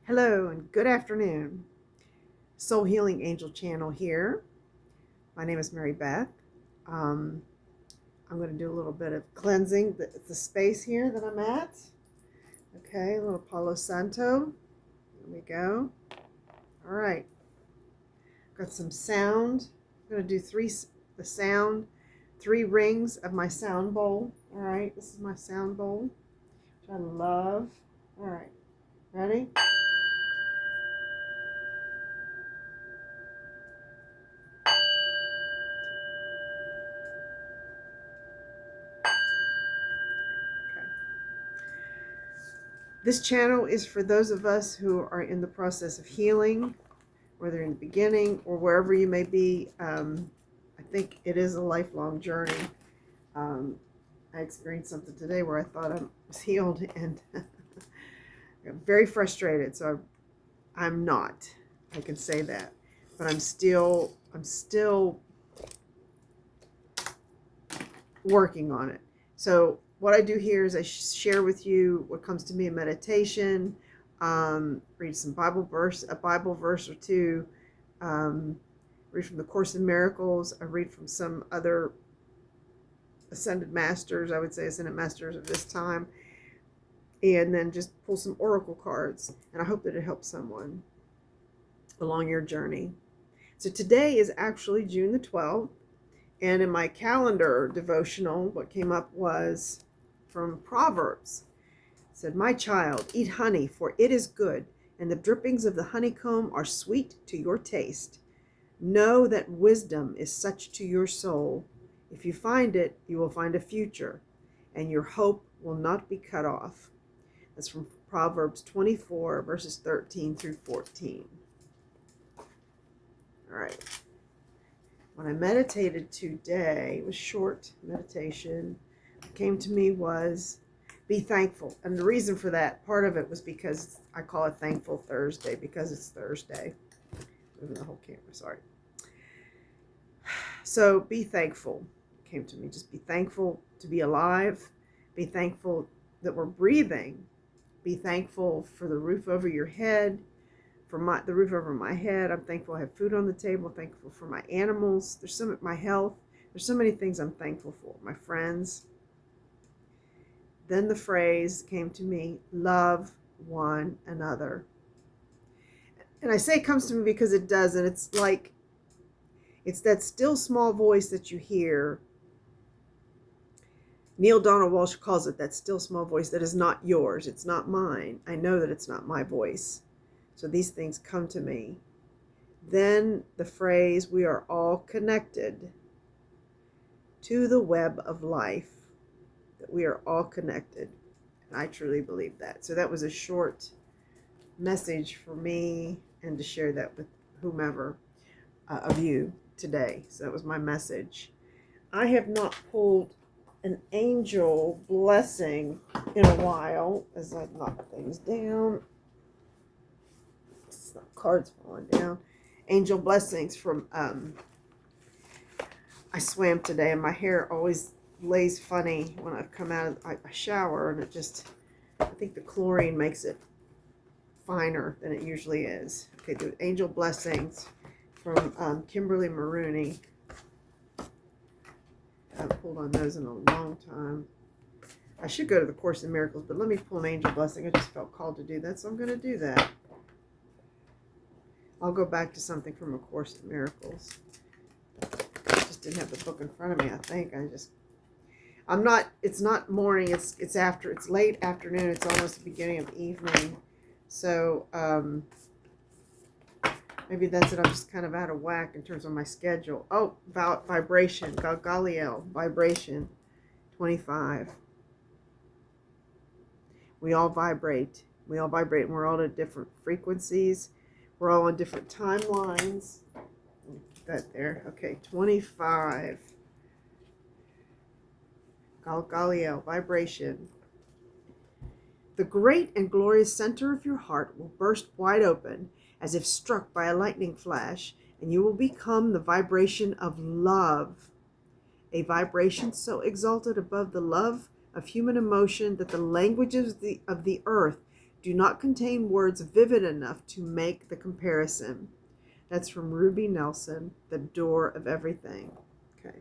Hello and good afternoon. Soul Healing Angel Channel here. My name is Mary Beth. Um, I'm going to do a little bit of cleansing the space here that I'm at. Okay, a little Palo Santo. There we go. All right. Got some sound. I'm going to do the sound, 3 rings of my sound bowl. All right, this is my sound bowl, which I love. All right, ready? Okay. This channel is for those of us who are in the process of healing, whether in the beginning or wherever you may be. I think it is a lifelong journey. Um, I experienced something today where I thought I was healed and I'm very frustrated. So I'm not. I can say that, but I'm still working on it. So what I do here is I share with you what comes to me in meditation, read some a Bible verse or two, read from the Course in Miracles. I read from some other ascended masters, I would say ascended masters of this time, and then just pull some oracle cards. And I hope that it helps someone along your journey. So today is actually June the 12th. And in my calendar devotional, what came up was from Proverbs. It said, "My child, eat honey, for it is good, and the drippings of the honeycomb are sweet to your taste. Know that wisdom is such to your soul. If you find it, you will find a future, and your hope will not be cut off." That's from Proverbs 24, verses 13 through 14. All right. When I meditated today, it was short meditation. What came to me was be thankful. And the reason for that, part of it was because I call it Thankful Thursday, because it's Thursday. Moving the whole camera, sorry. So be thankful. It came to me. Just be thankful to be alive. Be thankful that we're breathing. Be thankful for the roof over your head. For the roof over my head. I'm thankful I have food on the table. I'm thankful for my animals. My health. There's so many things I'm thankful for. My friends. Then the phrase came to me, love one another. And I say it comes to me because it does, and it's like, it's that still small voice that you hear. Neale Donald Walsch calls it that still small voice that is not yours. It's not mine. I know that it's not my voice. So these things come to me. Then the phrase, we are all connected to the web of life, that we are all connected. And I truly believe that. So that was a short message for me and to share that with whomever of you today. So that was my message. I have not pulled an angel blessing in a while as I knock things down. Cards falling down. Angel blessings from I swam today and my hair always lays funny when I've come out of I shower, and it just, I think the chlorine makes it finer than it usually is. Okay, do angel blessings from Kimberly Maroney. I haven't pulled on those in a long time. I should go to the Course in Miracles, but let me pull an angel blessing. I just felt called to do that, so I'm going to do that. I'll go back to something from A Course in Miracles. I just didn't have the book in front of me, I think. It's not morning, it's late afternoon, it's almost the beginning of the evening. So, maybe that's it, I'm just kind of out of whack in terms of my schedule. Oh, vibration, Galgaliel, vibration, 25. We all vibrate, and we're all at different frequencies. We're all on different timelines. That there. Okay, 25. Galgaliel, vibration. The great and glorious center of your heart will burst wide open as if struck by a lightning flash, and you will become the vibration of love. A vibration so exalted above the love of human emotion that the languages of the earth do not contain words vivid enough to make the comparison. That's from Ruby Nelson, The Door of Everything. Okay.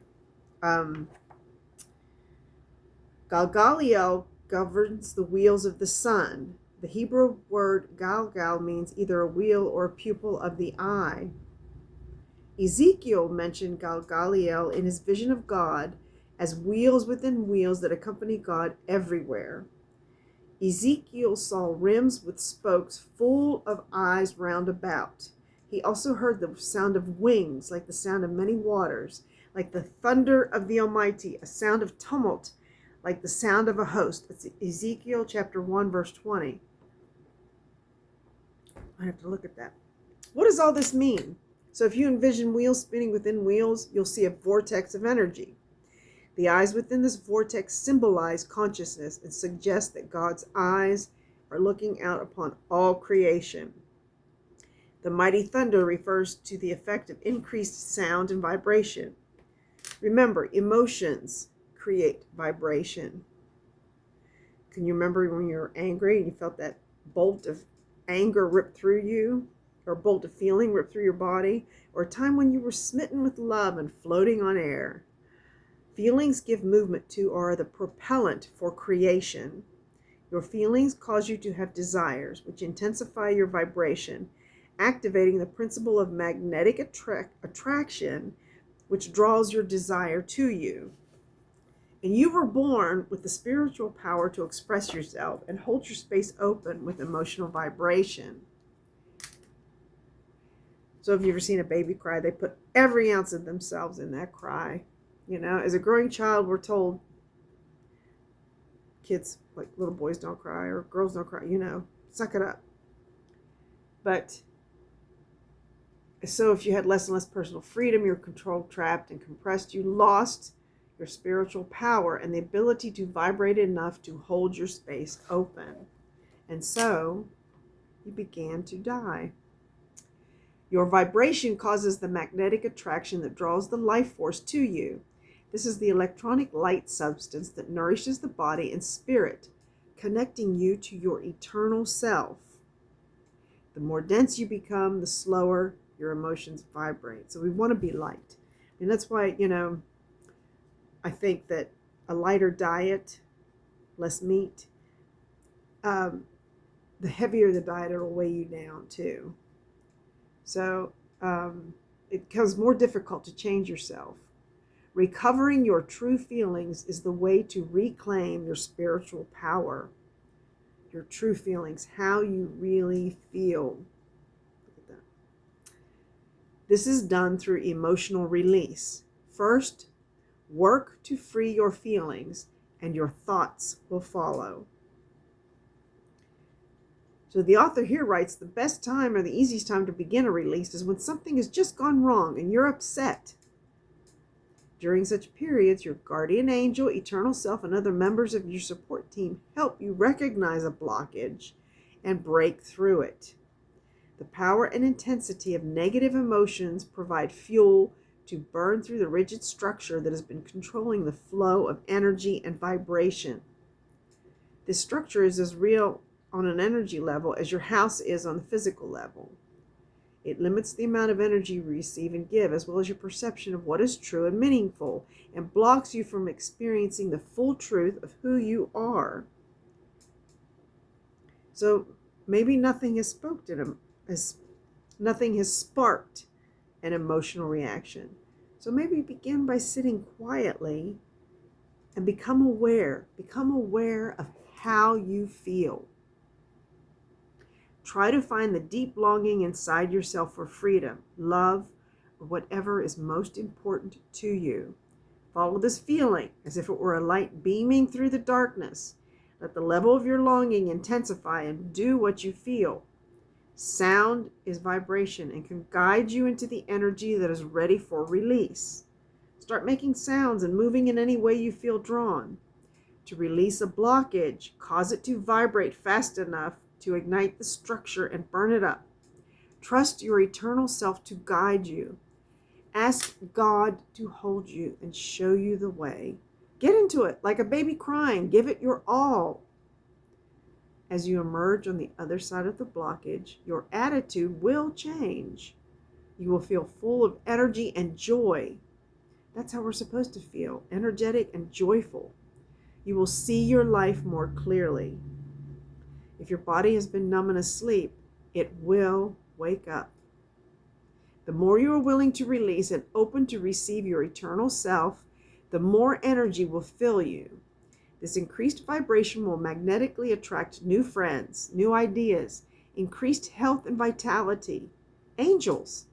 Galgaliel governs the wheels of the sun. The Hebrew word Galgal means either a wheel or a pupil of the eye. Ezekiel mentioned Galgaliel in his vision of God as wheels within wheels that accompany God everywhere. Ezekiel saw rims with spokes full of eyes round about. He also heard the sound of wings, like the sound of many waters, like the thunder of the Almighty, a sound of tumult, like the sound of a host. It's Ezekiel chapter 1, verse 20. I have to look at that. What does all this mean? So if you envision wheels spinning within wheels, you'll see a vortex of energy. The eyes within this vortex symbolize consciousness and suggest that God's eyes are looking out upon all creation. The mighty thunder refers to the effect of increased sound and vibration. Remember, emotions create vibration. Can you remember when you were angry and you felt that bolt of anger rip through you, or a bolt of feeling rip through your body, or a time when you were smitten with love and floating on air? Feelings give movement to or are the propellant for creation. Your feelings cause you to have desires, which intensify your vibration, activating the principle of magnetic attraction, which draws your desire to you. And you were born with the spiritual power to express yourself and hold your space open with emotional vibration. So if you've ever seen a baby cry, they put every ounce of themselves in that cry. You know, as a growing child, we're told kids, like little boys don't cry or girls don't cry, you know, suck it up. But so if you had less and less personal freedom, you're controlled, trapped, and compressed, you lost your spiritual power and the ability to vibrate enough to hold your space open. And so you began to die. Your vibration causes the magnetic attraction that draws the life force to you. This is the electronic light substance that nourishes the body and spirit, connecting you to your eternal self. The more dense you become, the slower your emotions vibrate. So we want to be light. And that's why, you know, I think that a lighter diet, less meat, the heavier the diet, it'll weigh you down too. So it becomes more difficult to change yourself. Recovering your true feelings is the way to reclaim your spiritual power. Your true feelings, how you really feel. Look at that. This is done through emotional release. First, work to free your feelings, and your thoughts will follow. So the author here writes, the best time or the easiest time to begin a release is when something has just gone wrong and you're upset. During such periods, your guardian angel, eternal self, and other members of your support team help you recognize a blockage and break through it. The power and intensity of negative emotions provide fuel to burn through the rigid structure that has been controlling the flow of energy and vibration. This structure is as real on an energy level as your house is on the physical level. It limits the amount of energy you receive and give, as well as your perception of what is true and meaningful, and blocks you from experiencing the full truth of who you are. So maybe nothing has sparked an emotional reaction. So maybe begin by sitting quietly and become aware of how you feel. Try to find the deep longing inside yourself for freedom, love, or whatever is most important to you. Follow this feeling as if it were a light beaming through the darkness. Let the level of your longing intensify and do what you feel. Sound is vibration and can guide you into the energy that is ready for release. Start making sounds and moving in any way you feel drawn. To release a blockage, cause it to vibrate fast enough to ignite the structure and burn it up. Trust your eternal self to guide you. Ask God to hold you and show you the way. Get into it like a baby crying. Give it your all. As you emerge on the other side of the blockage, your attitude will change. You will feel full of energy and joy. That's how we're supposed to feel, energetic and joyful. You will see your life more clearly. If your body has been numb and asleep, it will wake up. The more you are willing to release and open to receive your eternal self, the more energy will fill you. This increased vibration will magnetically attract new friends, new ideas, increased health and vitality, angels,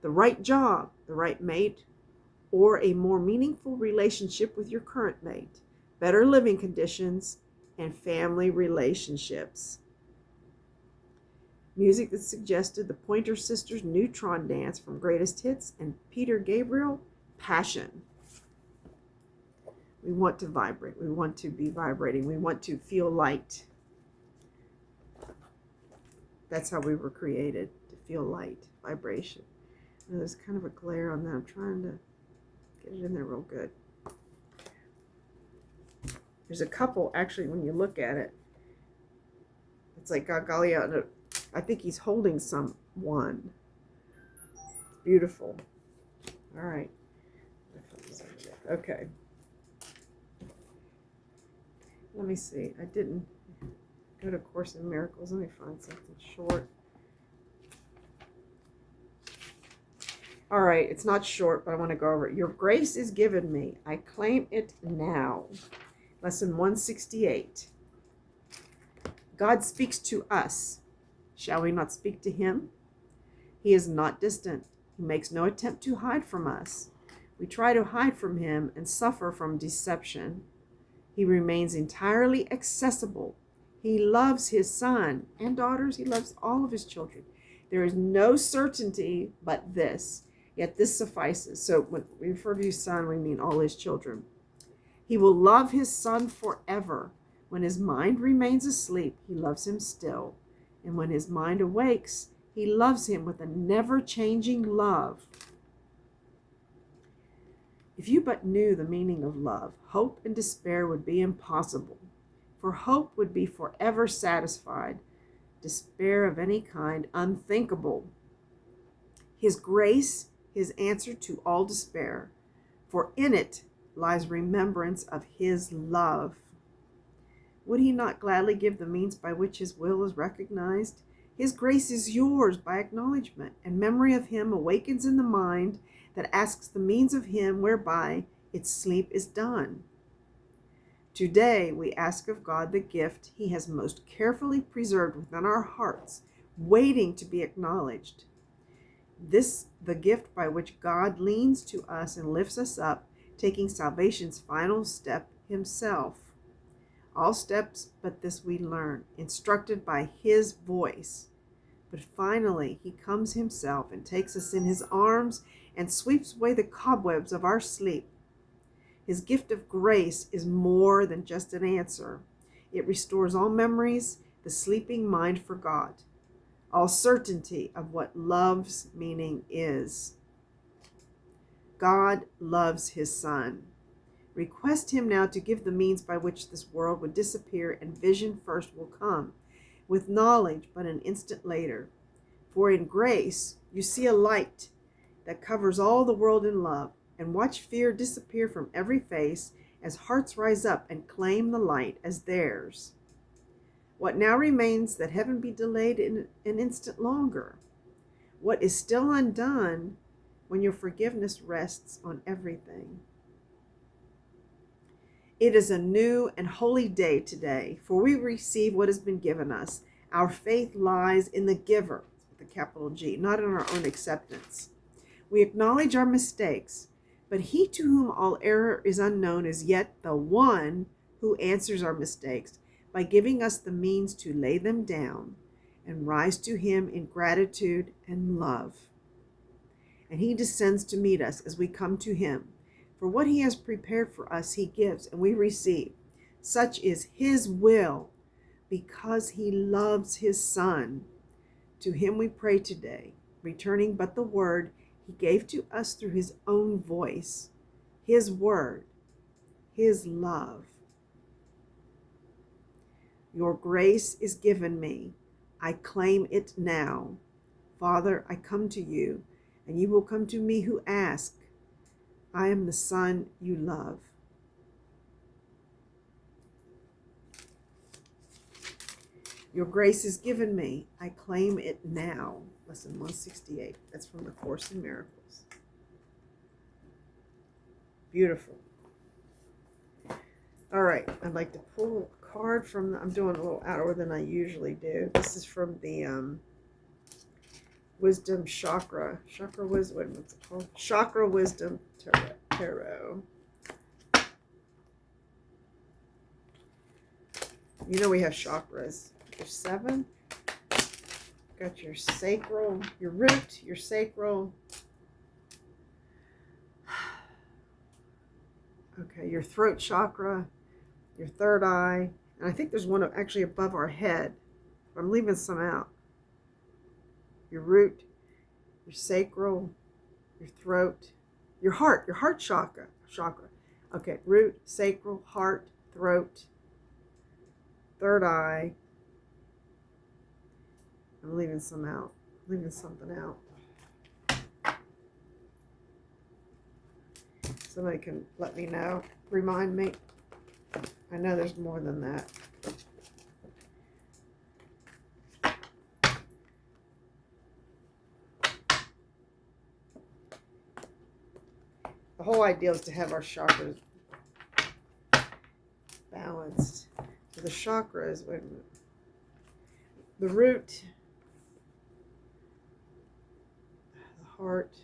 the right job, the right mate, or a more meaningful relationship with your current mate, better living conditions, and family relationships. Music that suggested the Pointer Sisters' Neutron Dance from Greatest Hits and Peter Gabriel, Passion. We want to vibrate. We want to be vibrating. We want to feel light. That's how we were created, to feel light, vibration. And there's kind of a glare on that. I'm trying to get it in there real good. There's a couple, actually, when you look at it, it's like Gagalia. I think he's holding someone. Beautiful. All right. Okay. Let me see. I didn't go to Course in Miracles. Let me find something short. All right. It's not short, but I want to go over it. Your grace is given me. I claim it now. Lesson 168. God speaks to us. Shall we not speak to him? He is not distant. He makes no attempt to hide from us. We try to hide from him and suffer from deception. He remains entirely accessible. He loves his son and daughters. He loves all of his children. There is no certainty but this, yet this suffices. So when we refer to his son, we mean all his children. He will love his son forever. When his mind remains asleep, he loves him still. And when his mind awakes, he loves him with a never-changing love. If you but knew the meaning of love, hope and despair would be impossible. For hope would be forever satisfied, despair of any kind unthinkable. His grace, his answer to all despair, for in it lies remembrance of his love. Would he not gladly give the means by which his will is recognized? His grace is yours by acknowledgement, and memory of him awakens in the mind that asks the means of him whereby its sleep is done. Today we ask of God the gift he has most carefully preserved within our hearts, waiting to be acknowledged. This the gift by which God leans to us and lifts us up, taking salvation's final step himself. All steps but this we learn, instructed by his voice. But finally he comes himself and takes us in his arms and sweeps away the cobwebs of our sleep. His gift of grace is more than just an answer. It restores all memories the sleeping mind forgot, all certainty of what love's meaning is. God loves his son. Request him now to give the means by which this world would disappear and vision first will come, with knowledge but an instant later. For in grace you see a light that covers all the world in love, and watch fear disappear from every face as hearts rise up and claim the light as theirs. What now remains that heaven be delayed in an instant longer? What is still undone when your forgiveness rests on everything? It is a new and holy day today, for we receive what has been given us. Our faith lies in the giver, with a capital G, not in our own acceptance. We acknowledge our mistakes, but he to whom all error is unknown is yet the one who answers our mistakes by giving us the means to lay them down and rise to him in gratitude and love. And he descends to meet us as we come to him. For what he has prepared for us he gives, and we receive. Such is his will, because he loves his son. To him we pray today, returning but the word he gave to us through his own voice, his word, his love. Your grace is given me. I claim it now. Father, I come to you, and you will come to me who ask. I am the son you love. Your grace is given me. I claim it now. Lesson 168. That's from the Course in Miracles. Beautiful. All right. I'd like to pull a card from I'm doing a little out order than I usually do. This is from the Wisdom Chakra. What's it called? Chakra Wisdom Tarot. You know we have chakras. There's 7. Got your sacral, your root, your sacral. Okay, your throat chakra, your third eye. And I think there's one actually above our head. But I'm leaving some out. Your root, your sacral, your throat, your heart chakra. Okay, root, sacral, heart, throat, third eye. I'm leaving some out. Leaving something out. Somebody can let me know. Remind me. I know there's more than that. The whole idea is to have our chakras balanced. So the chakras, wait a minute. The root, the heart,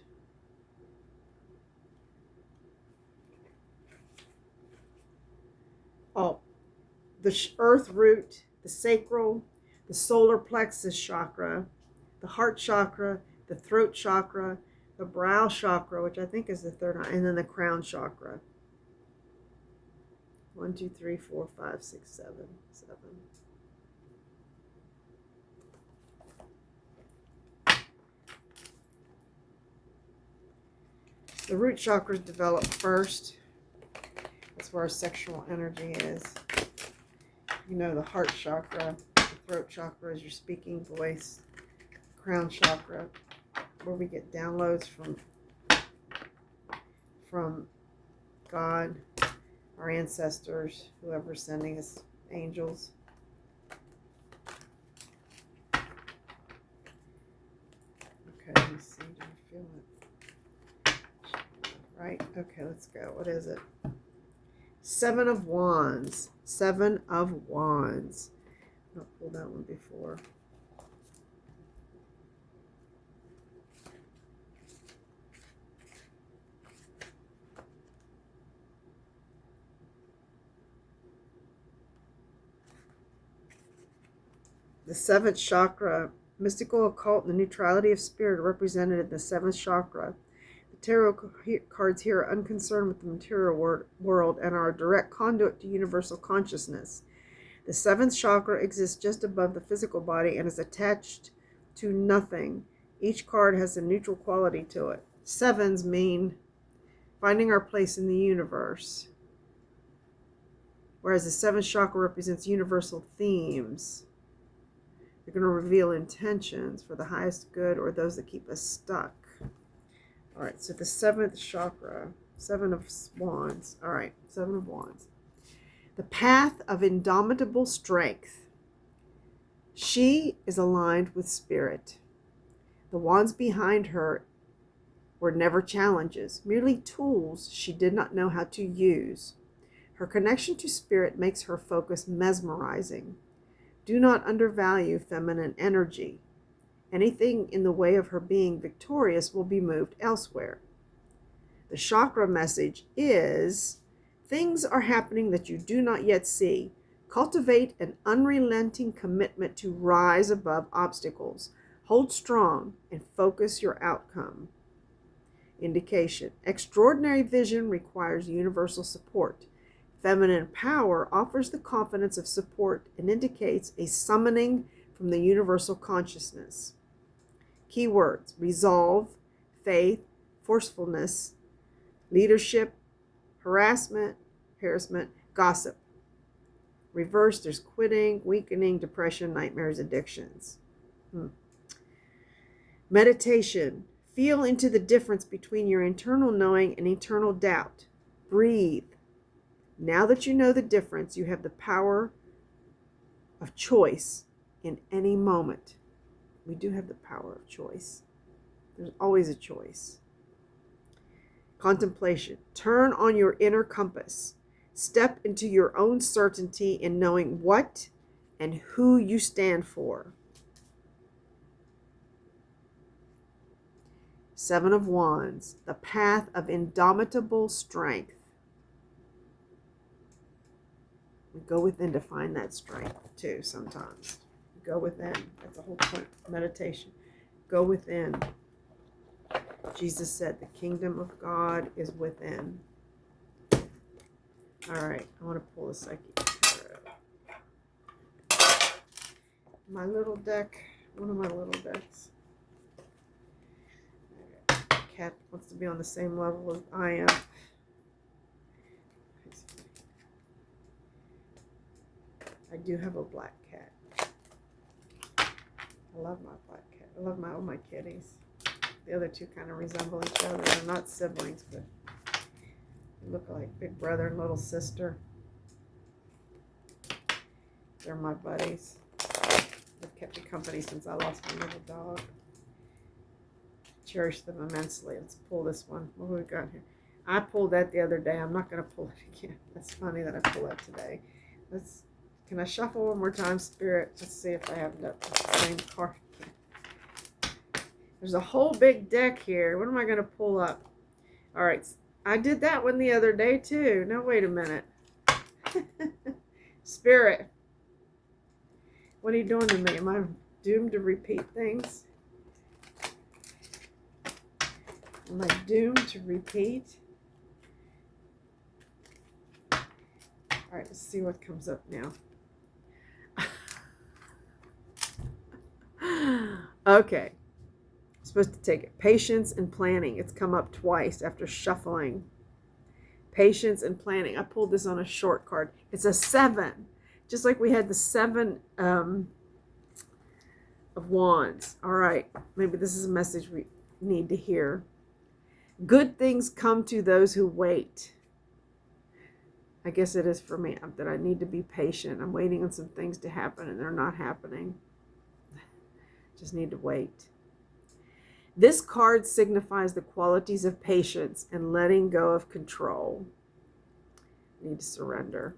the earth root, the sacral, the solar plexus chakra, the heart chakra, the throat chakra, the brow chakra, which I think is the third eye, and then the crown chakra. 1, 2, 3, 4, 5, 6, 7. The root chakras develop first. That's where our sexual energy is. You know, the heart chakra, the throat chakra is your speaking voice. Crown chakra, where we get downloads from God, our ancestors, whoever's sending us, angels. Okay, let me see. Do you feel it? Right? Okay, let's go. What is it? 7 of Wands. 7 of Wands. I've pulled that one before. The 7th chakra, mystical, occult, and the neutrality of spirit are represented in the 7th chakra. The tarot cards here are unconcerned with the material world and are a direct conduit to universal consciousness. The 7th chakra exists just above the physical body and is attached to nothing. Each card has a neutral quality to it. 7s mean finding our place in the universe, whereas the 7th chakra represents universal themes. They're going to reveal intentions for the highest good or those that keep us stuck. All right, so the 7th chakra, 7 of Wands. All right, 7 of Wands. The path of indomitable strength. She is aligned with spirit. The wands behind her were never challenges, merely tools she did not know how to use. Her connection to spirit makes her focus mesmerizing. Do not undervalue feminine energy. Anything in the way of her being victorious will be moved elsewhere. The chakra message is, things are happening that you do not yet see. Cultivate an unrelenting commitment to rise above obstacles. Hold strong and focus your outcome. Indication: extraordinary vision requires universal support. Feminine power offers the confidence of support and indicates a summoning from the universal consciousness. Keywords: resolve, faith, forcefulness, leadership, harassment, gossip. Reverse, there's quitting, weakening, depression, nightmares, addictions. Meditation. Feel into the difference between your internal knowing and eternal doubt. Breathe. Now that you know the difference, you have the power of choice in any moment. We do have the power of choice. There's always a choice. Contemplation. Turn on your inner compass. Step into your own certainty in knowing what and who you stand for. Seven of Wands. The path of indomitable strength. We go within to find that strength too sometimes. Go within. That's the whole point of meditation. Go within. Jesus said the kingdom of God is within. All right, I want to pull the Psyche card out. My little deck, one of my little decks. Cat wants to be on the same level as I am. I do have a black cat. I love my black cat. I love all my kitties. The other two kind of resemble each other. They're not siblings, but they look like big brother and little sister. They're my buddies. They've kept me company since I lost my little dog. Cherish them immensely. Let's pull this one. What do we got here? I pulled that the other day. I'm not going to pull it again. That's funny that I pulled that today. Can I shuffle one more time, Spirit? Let's see if I have the same card again. There's a whole big deck here. What am I going to pull up? All right. I did that one the other day, too. Now, wait a minute. Spirit. What are you doing to me? Am I doomed to repeat things? Am I doomed to repeat? All right, let's see what comes up now. Okay. I'm supposed to take it. Patience and planning. It's come up twice after shuffling. Patience and planning. I pulled this on a short card. It's a 7. Just like we had the 7 of Wands. All right. Maybe this is a message we need to hear. Good things come to those who wait. I guess it is for me that I need to be patient. I'm waiting on some things to happen and they're not happening. Just need to wait. This card signifies the qualities of patience and letting go of control. I need to surrender.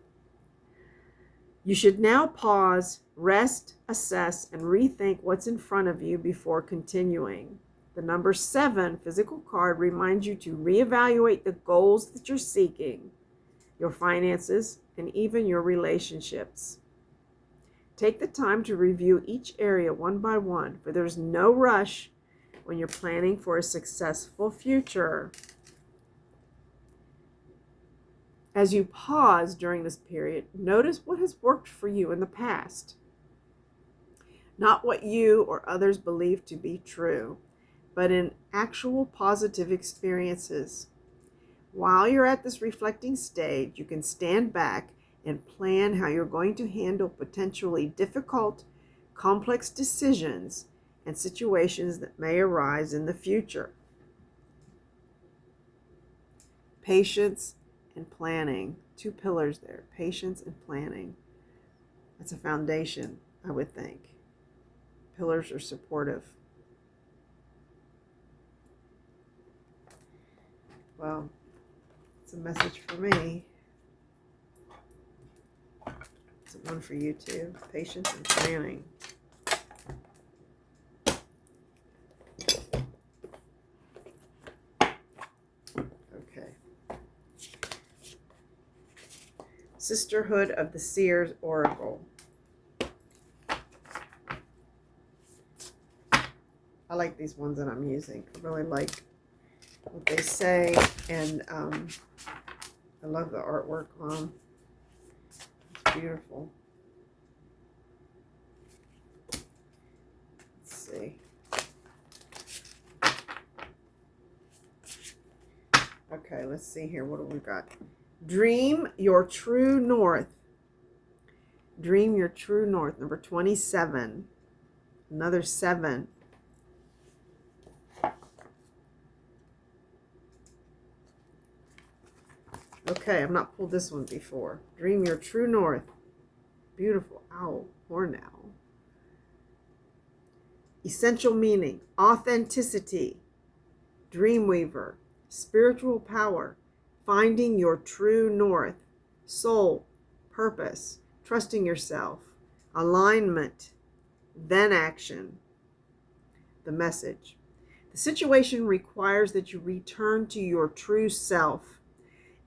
You should now pause, rest, assess, and rethink what's in front of you before continuing. The number 7 physical card reminds you to reevaluate the goals that you're seeking, your finances, and even your relationships. Take the time to review each area one by one, for there's no rush when you're planning for a successful future. As you pause during this period, notice what has worked for you in the past. Not what you or others believe to be true, but in actual positive experiences. While you're at this reflecting stage, you can stand back and plan how you're going to handle potentially difficult, complex decisions and situations that may arise in the future. Patience and planning. 2 pillars there. Patience and planning. That's a foundation, I would think. Pillars are supportive. Well, it's a message for me. It's one for you too. Patience and planning. Okay. Sisterhood of the Seers Oracle. I like these ones that I'm using. I really like what they say, and I love the artwork on them. It's beautiful. Let's see. Okay, let's see here. What do we got? Dream your true north. Dream your true north. Number 27. Another 7. Okay, I've not pulled this one before. Dream your true north. Beautiful owl, horn owl. Essential meaning, authenticity, dreamweaver, spiritual power, finding your true north, soul, purpose, trusting yourself, alignment, then action. The message. The situation requires that you return to your true self,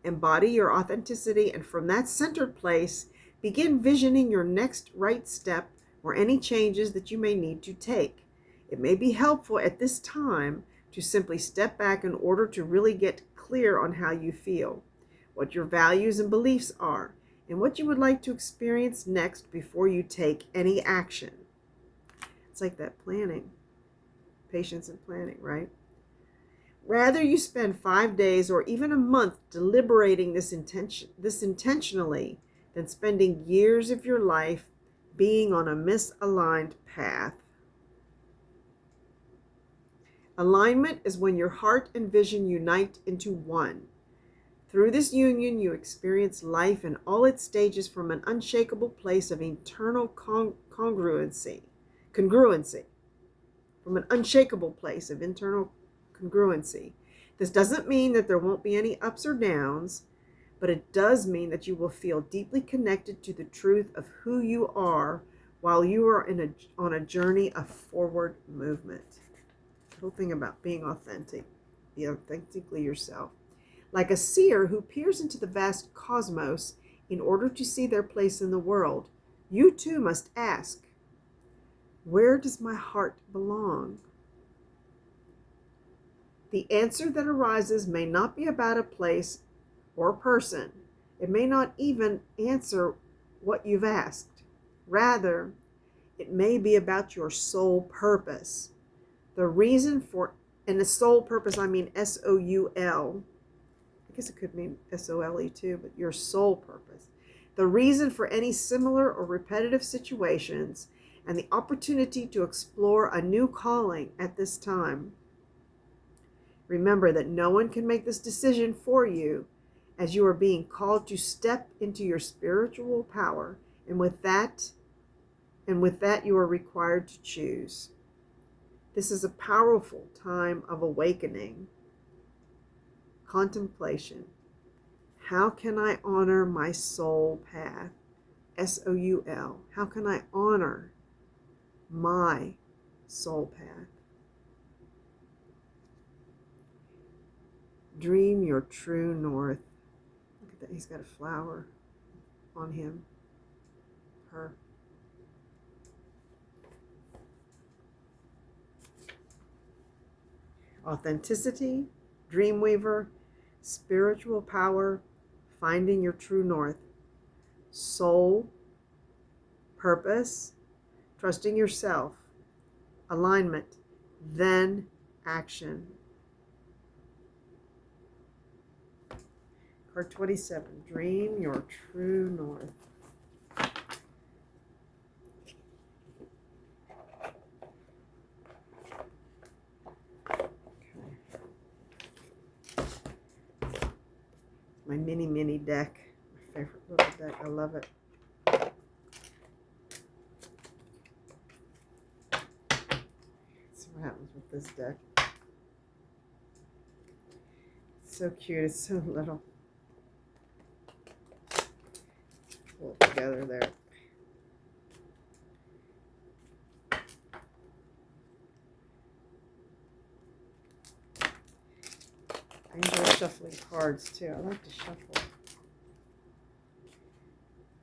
embody your authenticity, and from that centered place, begin visioning your next right step or any changes that you may need to take. It may be helpful at this time to simply step back in order to really get clear on how you feel, what your values and beliefs are, and what you would like to experience next before you take any action. It's like that planning, patience and planning, right? Rather you spend 5 days or even a month deliberating this intentionally than spending years of your life being on a misaligned path. Alignment is when your heart and vision unite into one. Through this union, you experience life in all its stages from an unshakable place of internal congruency. From an unshakable place of internal congruency. This doesn't mean that there won't be any ups or downs, but it does mean that you will feel deeply connected to the truth of who you are while you are on a journey of forward movement. The whole thing about being authentic, be authentically yourself. Like a seer who peers into the vast cosmos in order to see their place in the world, you too must ask, where does my heart belong? The answer that arises may not be about a place or person. It may not even answer what you've asked. Rather, it may be about your soul purpose. The reason for, and the soul purpose, I mean S-O-U-L. I guess it could mean S-O-L-E too, but your soul purpose. The reason for any similar or repetitive situations and the opportunity to explore a new calling at this time. Remember that no one can make this decision for you, as you are being called to step into your spiritual power, and with that you are required to choose. This is a powerful time of awakening, contemplation. How can I honor my soul path? S-O-U-L. How can I honor my soul path? Dream your true north. Look at that. He's got a flower on him. Her. Authenticity, dreamweaver, spiritual power, finding your true north, soul, purpose, trusting yourself, alignment, then action. Card 27, dream your true north. My mini deck, my favorite little deck. I love it. Let's see what happens with this deck. It's so cute. It's so little. Pull it together there. I enjoy shuffling cards too. I like to shuffle.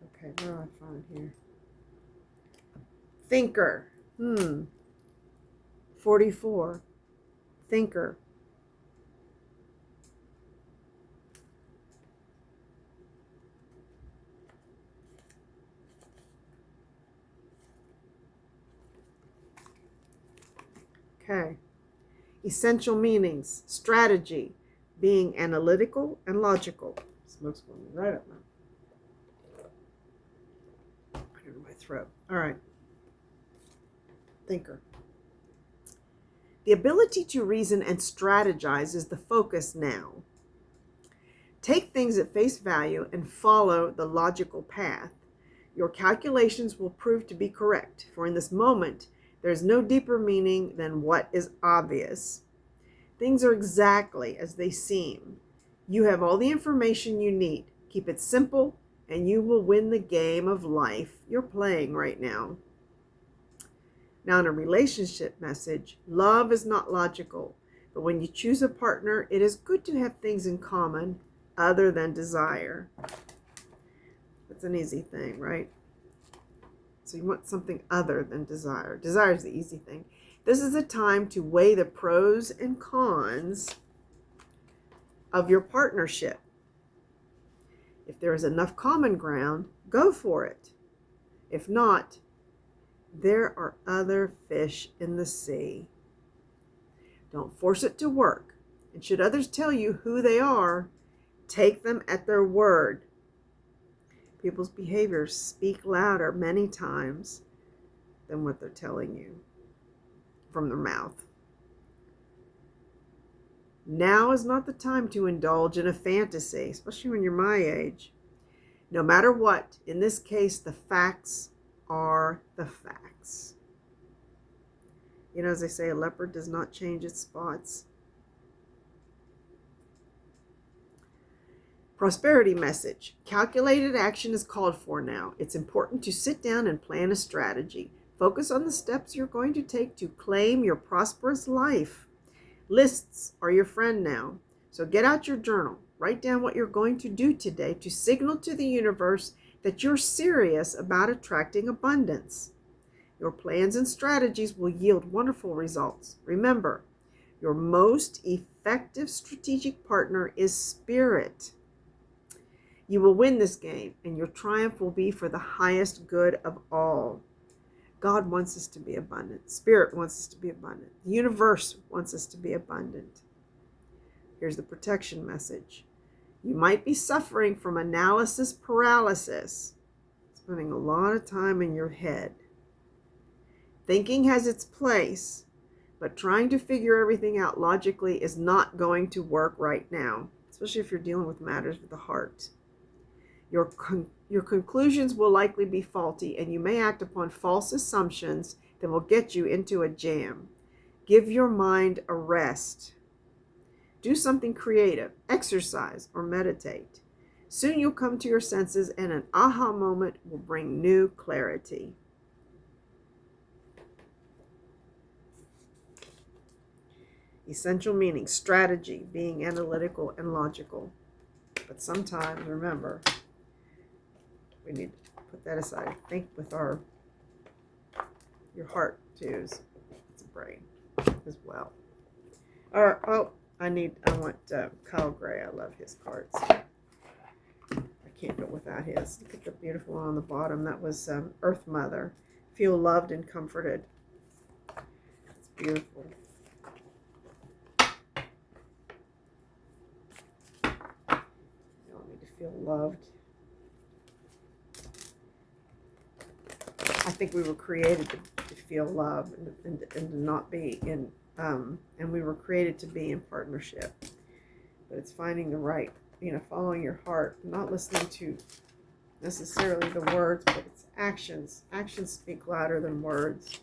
Okay, what do I find here? Thinker. 44. Thinker. Okay. Essential meanings. Strategy. Being analytical and logical. Smoke's going right up now. throat. All right. Thinker. The ability to reason and strategize is the focus now. Take things at face value and follow the logical path. Your calculations will prove to be correct, for in this moment, there is no deeper meaning than what is obvious. Things are exactly as they seem. You have all the information you need. Keep it simple, and you will win the game of life you're playing right now. Now, in a relationship message, love is not logical, but when you choose a partner, it is good to have things in common other than desire. That's an easy thing, right? So you want something other than desire. Desire is the easy thing. This is a time to weigh the pros and cons of your partnership. If there is enough common ground, go for it. If not, there are other fish in the sea. Don't force it to work. And should others tell you who they are, take them at their word. People's behaviors speak louder many times than what they're telling you from their mouth. Now is not the time to indulge in a fantasy, especially when you're my age. No matter what, in this case, the facts are the facts. You know, as they say, a leopard does not change its spots. Prosperity message. Calculated action is called for now. It's important to sit down and plan a strategy. Focus on the steps you're going to take to claim your prosperous life. Lists are your friend now. So get out your journal. Write down what you're going to do today to signal to the universe that you're serious about attracting abundance. Your plans and strategies will yield wonderful results. Remember, your most effective strategic partner is spirit. You will win this game, and your triumph will be for the highest good of all. God wants us to be abundant. Spirit wants us to be abundant. The universe wants us to be abundant. Here's the protection message. You might be suffering from analysis paralysis, spending a lot of time in your head. Thinking has its place, but trying to figure everything out logically is not going to work right now, especially if you're dealing with matters of the heart. Your conclusions will likely be faulty, and you may act upon false assumptions that will get you into a jam. Give your mind a rest. Do something creative, exercise, or meditate. Soon you'll come to your senses, and an aha moment will bring new clarity. Essential meaning, strategy, being analytical and logical. But sometimes, remember, we need to put that aside. Think with your heart too. It's a brain as well. All right. Oh, I want Kyle Gray. I love his cards. I can't go without his. Look at the beautiful one on the bottom. That was Earth Mother. Feel loved and comforted. It's beautiful. You don't need to feel loved. I think we were created to feel love and to not be in, and we were created to be in partnership. But it's finding the right, following your heart, not listening to necessarily the words, but it's actions. Actions speak louder than words.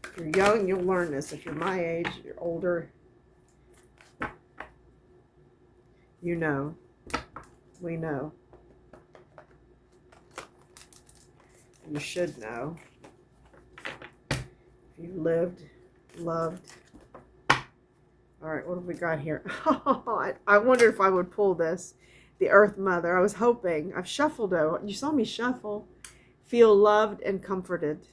If you're young, you'll learn this. If you're my age, you're older, you know. We know. You should know. If you've lived, loved. All right, what have we got here? I wonder if I would pull this. The Earth Mother. I was hoping. I've shuffled it. You saw me shuffle. Feel loved and comforted.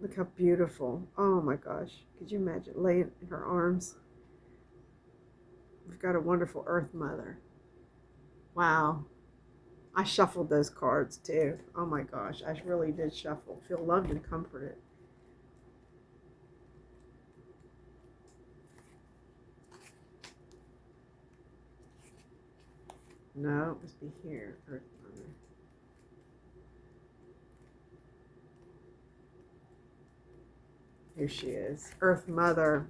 Look how beautiful. Oh my gosh. Could you imagine laying in her arms? We've got a wonderful Earth Mother. Wow. I shuffled those cards too. Oh my gosh. I really did shuffle. Feel loved and comforted. No, it must be here. Earth Mother. Here she is. Earth Mother.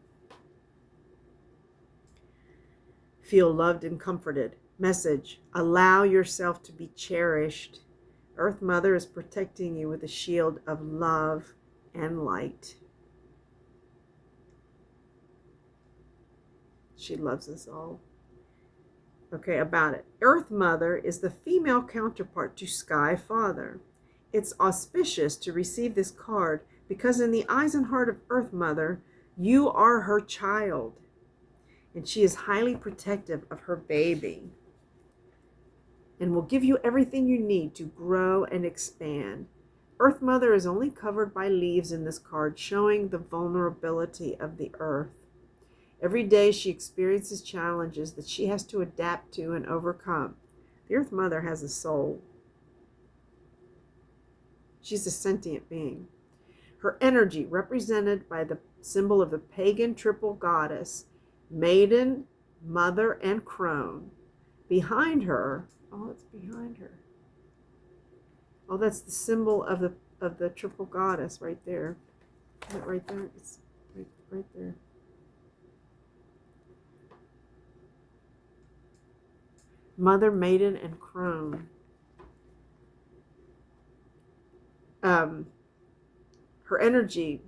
Feel loved and comforted. Message: allow yourself to be cherished. Earth Mother is protecting you with a shield of love and light. She loves us all. Okay, about it. Earth Mother is the female counterpart to Sky Father. It's auspicious to receive this card because in the eyes and heart of Earth Mother, you are her child. And she is highly protective of her baby and will give you everything you need to grow and expand. Earth Mother is only covered by leaves in this card, showing the vulnerability of the earth. Every day she experiences challenges that she has to adapt to and overcome. The Earth Mother has a soul. She's a sentient being. Her energy, represented by the symbol of the pagan triple goddess, Maiden, Mother, and Crone. Behind her, oh, it's behind her. Oh, that's the symbol of the triple goddess right there. Isn't it right there? It's right there. Mother, Maiden, and Crone. Her energy,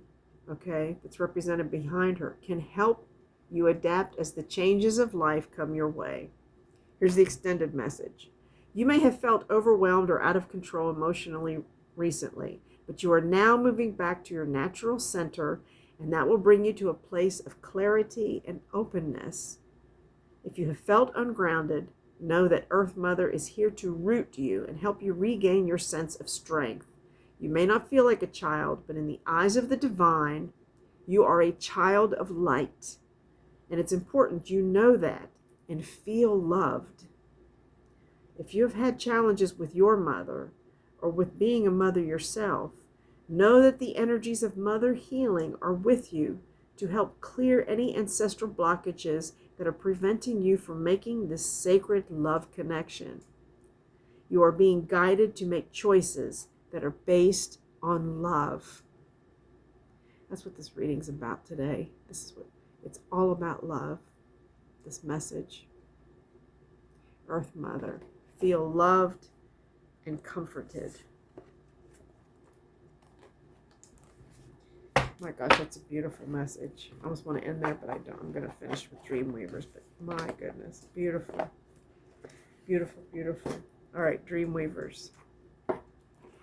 okay, that's represented behind her, can help you adapt as the changes of life come your way. Here's the extended message. You may have felt overwhelmed or out of control emotionally recently, but you are now moving back to your natural center, and that will bring you to a place of clarity and openness. If you have felt ungrounded, know that Earth Mother is here to root you and help you regain your sense of strength. You may not feel like a child, but in the eyes of the divine, you are a child of light. And it's important you know that and feel loved. If you have had challenges with your mother or with being a mother yourself, know that the energies of mother healing are with you to help clear any ancestral blockages that are preventing you from making this sacred love connection. You are being guided to make choices that are based on love. That's what this reading's about today. This is what it's all about, love. This message. Earth Mother, feel loved and comforted. My gosh, that's a beautiful message. I almost want to end there, but I don't. I'm going to finish with Dreamweavers, but my goodness, beautiful. Beautiful, beautiful. All right, Dreamweavers.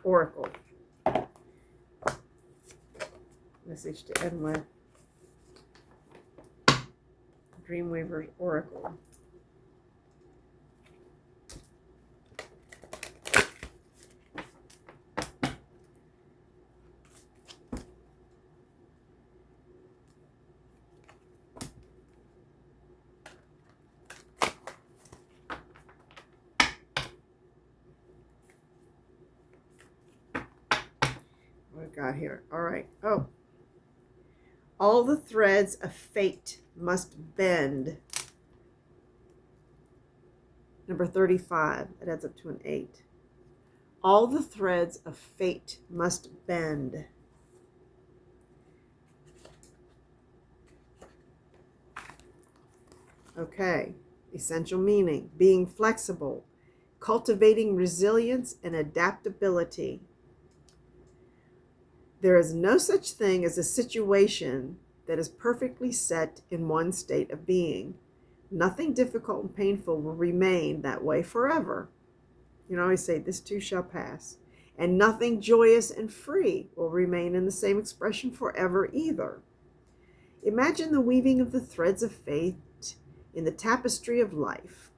Oracle. Message to end with. Dreamweavers Oracle. What I got here? All right. Oh. All the threads of fate must bend. Number 35. It adds up to an 8. All the threads of fate must bend. Okay. Essential meaning. Being flexible. Cultivating resilience and adaptability. There is no such thing as a situation that is perfectly set in one state of being. Nothing difficult and painful will remain that way forever. You know, I always say, this too shall pass. And nothing joyous and free will remain in the same expression forever either. Imagine the weaving of the threads of fate in the tapestry of life.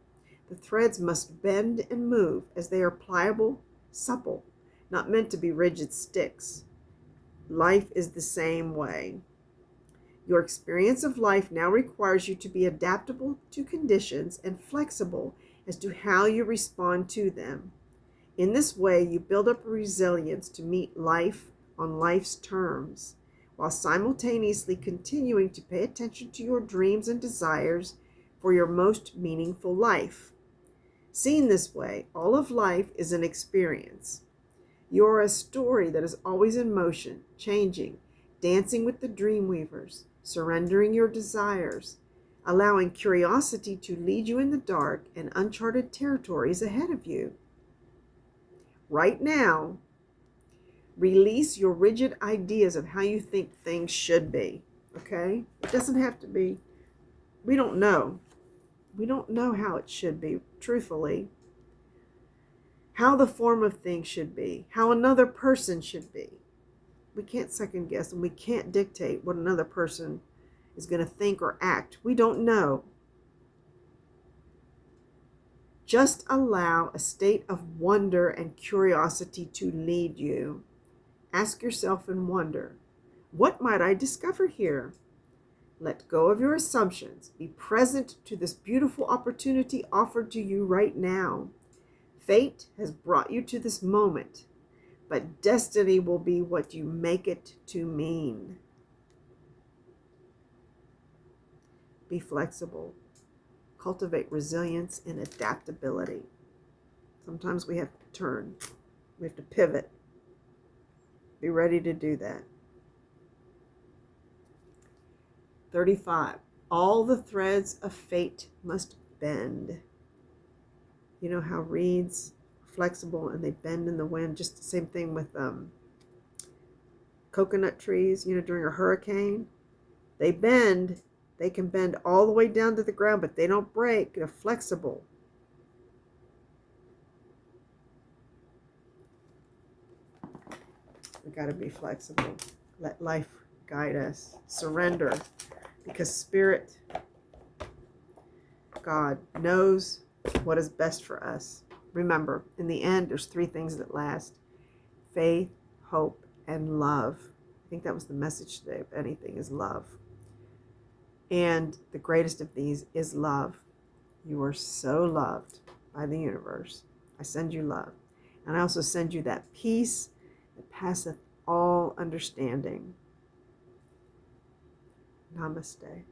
The threads must bend and move as they are pliable, supple, not meant to be rigid sticks. Life is the same way. Your experience of life now requires you to be adaptable to conditions and flexible as to how you respond to them. In this way, you build up a resilience to meet life on life's terms, while simultaneously continuing to pay attention to your dreams and desires for your most meaningful life. Seen this way, all of life is an experience. You are a story that is always in motion, changing, dancing with the dream weavers, surrendering your desires, allowing curiosity to lead you in the dark and uncharted territories ahead of you. Right now, release your rigid ideas of how you think things should be. Okay? It doesn't have to be. We don't know. We don't know how it should be, truthfully. How the form of things should be, how another person should be. We can't second guess and we can't dictate what another person is going to think or act. We don't know. Just allow a state of wonder and curiosity to lead you. Ask yourself and wonder, what might I discover here? Let go of your assumptions. Be present to this beautiful opportunity offered to you right now. Fate has brought you to this moment, but destiny will be what you make it to mean. Be flexible. Cultivate resilience and adaptability. Sometimes we have to turn. We have to pivot. Be ready to do that. 35. All the threads of fate must bend. You know how reeds are flexible and they bend in the wind? Just the same thing with coconut trees, during a hurricane. They bend. They can bend all the way down to the ground, but they don't break. They're flexible. We got to be flexible. Let life guide us. Surrender, because Spirit, God, knows what is best for us. Remember, in the end, there's 3 things that last: faith, hope, and love. I think that was the message today. If anything, is love. And the greatest of these is love. You are so loved by the universe. I send you love. And I also send you that peace that passeth all understanding. Namaste.